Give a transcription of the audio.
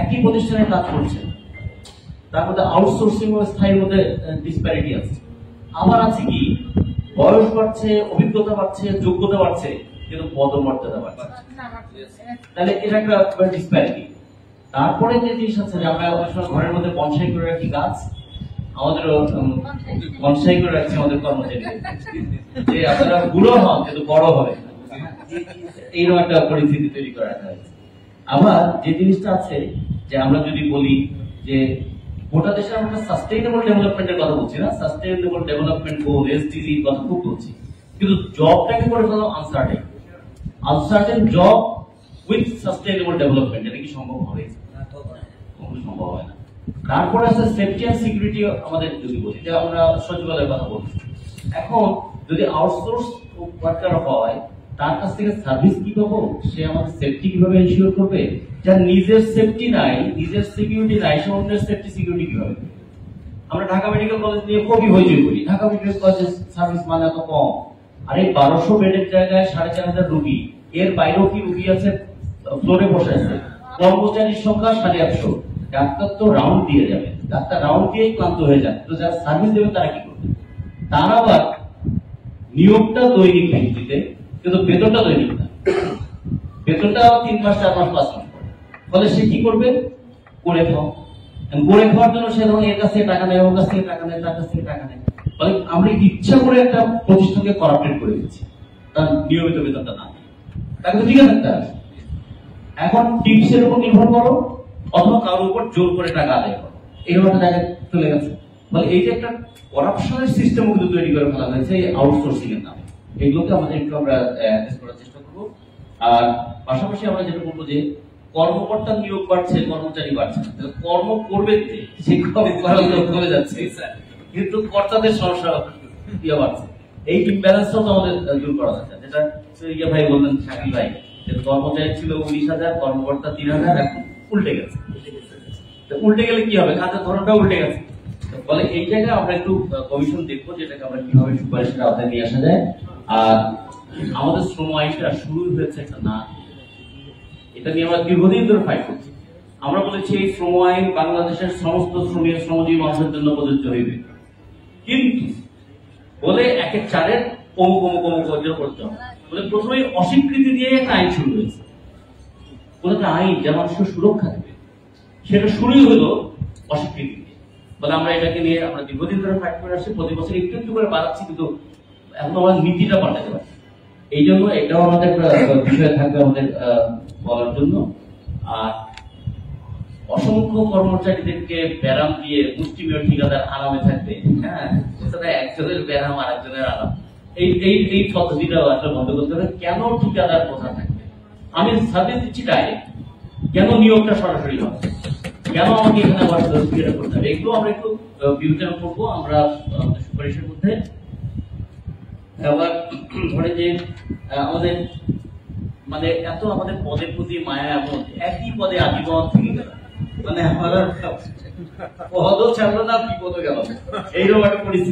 একই প্রতিষ্ঠানে কাজ করছে, তার মধ্যে আউটসোর্সিং ও স্থায়ীর মধ্যে ডিসপ্যারিটি আছে। আবার আছে কি, বয়স বাড়ছে, অভিজ্ঞতা বাড়ছে, যোগ্যতা বাড়ছে, কিন্তু পদমর্যাদা বাড়ছে। তাহলে এটা একটা ডিসপ্যারিটি। তারপরে যে জিনিস আছে যে আমরা অনেক সময় ঘরের মধ্যে বনসাই করে রাখি গাছ, আমাদেরও বনসাই করে রাখছি আমাদের কর্মচারী, যে আপনারা বুড়ো হন কিন্তু বড় হবে, এইরকম একটা পরিস্থিতি তৈরি করে রাখা হয়েছে। আবার যে জিনিসটা আছে যে আমরা যদি বলি যে গোটা দেশে আমরা সাস্টেইনেবল ডেভেলপমেন্টের কথা বলছি না, সাস্টেইনেবল ডেভেলপমেন্ট গোল এসডিজি কথা খুব বলছি, কিন্তু জবটাকে করে ফেলো uncertain job with sustainable development, এটা কি সম্ভব হবে? সম্ভব হয় না। তারপরে আছে সেফটি এন্ড সিকিউরিটি। আমাদের যদি বলি যে আমরা সচিবালয়ের কথা বলছি, এখন যদি আউটসোর্স ওয়ার্কার হয়, তার কাছ থেকে সার্ভিস কি পাবো? সে আমাদের সেফটি কিভাবে এনশিওর করবে? যার নিজের সেফটি নাই, নিজের সিকিউরিটি নাই, সে অন্যের সেফটি সিকিউরিটি কিভাবে? আমরা ঢাকা মেডিকেল কলেজ নিয়ে খুবই হইচই করি, ঢাকা মেডিকেল কলেজের সার্ভিস মানে এত কম। আর এই 1200 বেডের জায়গায় 4500 রুগী, এর বাইরেও কি রুগী আছে ফ্লোরে বসে আছে, কর্মচারীর সংখ্যা 150। ডাক্তার তো রাউন্ড দিয়ে যাবে, ডাক্তার রাউন্ড দিয়েই ক্লান্ত হয়ে যায়, তো যারা সার্ভিস দেবে তারা কি করবে? তার আবার নিয়োগটা দৈনিক ভিত্তিতে, কিন্তু বেতনটা দৈনিক না, বেতনটা 3 মাস 4 মাস 5 মাস পরে। ফলে সে কি করবে? করে খাওয়ার জন্য সে ধরুন এর কাছ থেকে টাকা নেয়, ওর কাছ থেকে টাকা নেয়, তার কাছ থেকে টাকা নেয়। ফলে আমরা ইচ্ছা করে একটা প্রতিষ্ঠানকে করাপ্টেড করে দিচ্ছি, তার নিয়মিত বেতনটা না, তাকে তো টিকে থাকতে হবে। এখন টিপসের উপর নির্ভর করো অথবা কারোর উপর জোর করে টাকা আদায় করো, এইরকম একটা জায়গায় চলে গেছে। ফলে এই যে একটা করাপশনের সিস্টেম কিন্তু তৈরি করে ফেলা হয়েছে এই আউটসোর্সিং এর নামে। এগুলোকে আমাদের একটু আমরা অ্যাড্রেস করার চেষ্টা করবো। আর পাশাপাশি আমরা যেটা বলবো যে কর্মকর্তা নিয়োগ বাড়ছে, কর্মচারী বাড়ছে, কর্ম করবে সে কমে যাচ্ছে, কিন্তু কর্তাদের সমস্যা ইয়ে বাড়ছে। এই ইমব্যালেন্সটাও তো আমাদের দূর করা যাচ্ছে, যেটা ইয়ে ভাই বললেন, শাকিল ভাই, যে কর্মচারী ছিল 19,000, কর্মকর্তা 3,000, এখন উল্টে গেছে। উল্টে গেলে কি হবে? কাজের ধরনটা উল্টে গেছে। ফলে এই জায়গায় আমরা একটু কমিশন দেখবো, যেটাকে আমরা কিভাবে সুপারিশের আওতায় নিয়ে আসা যায়। আর আমাদের শ্রম আইনটা শুরু হয়েছে একটা না, এটা নিয়ে আমরা দীর্ঘদিন ধরে ফাইট করছি। আমরা বলেছি এই শ্রম আইন বাংলাদেশের সমস্ত শ্রমজীবী মানুষের জন্য প্রযোজ্য হইবে, কিন্তু বলে 1-4 করতে হবে বলে প্রথমে অস্বীকৃতি দিয়ে একটা আইন শুরু হয়েছে। একটা আইন যা মানুষের সুরক্ষা দেবে, সেটা শুরুই হলো অস্বীকৃতি দিয়ে। বলে আমরা এটাকে নিয়ে আমরা দীর্ঘদিন ধরে ফাইট করে আসছি, প্রতি বছর একটু একটু করে বাড়াচ্ছি, কিন্তু এখন আমরা নীতিটা পাল্টাতে পারছি। এই জন্য এটাও আমাদের বিষয় থাকবে আমাদের বলার জন্য। আর অসংখ্য কর্মচারীদেরকে ব্যারাম দিয়ে মুষ্টিমেয় ঠিকাদার আরামে থাকবে, হ্যাঁ, একজনের ব্যারাম আর একজনের আরাম, এই পদ্ধতিটা আসলে বন্ধ করতে হবে। কেন ঠিকাদার প্রথা থাকবে? আমি সার্ভিস দিচ্ছি ডাইরেক্ট, কেন নিয়োগটা সরাসরি হবে? কেন আমাকে এখানে আবার করতে হবে? এগুলো আমরা একটু বিবেচনা করবো আমরা সুপারিশের মধ্যে। আবার ধরে যে আমাদের মানে এত আমাদের পদের প্রতি মায়া, এমন একই পদে আজীবন থেকে গেল, মানে আমার পদও ছাড়লো না, বিপদও গেল, এইরকম একটা পরিস্থিতি।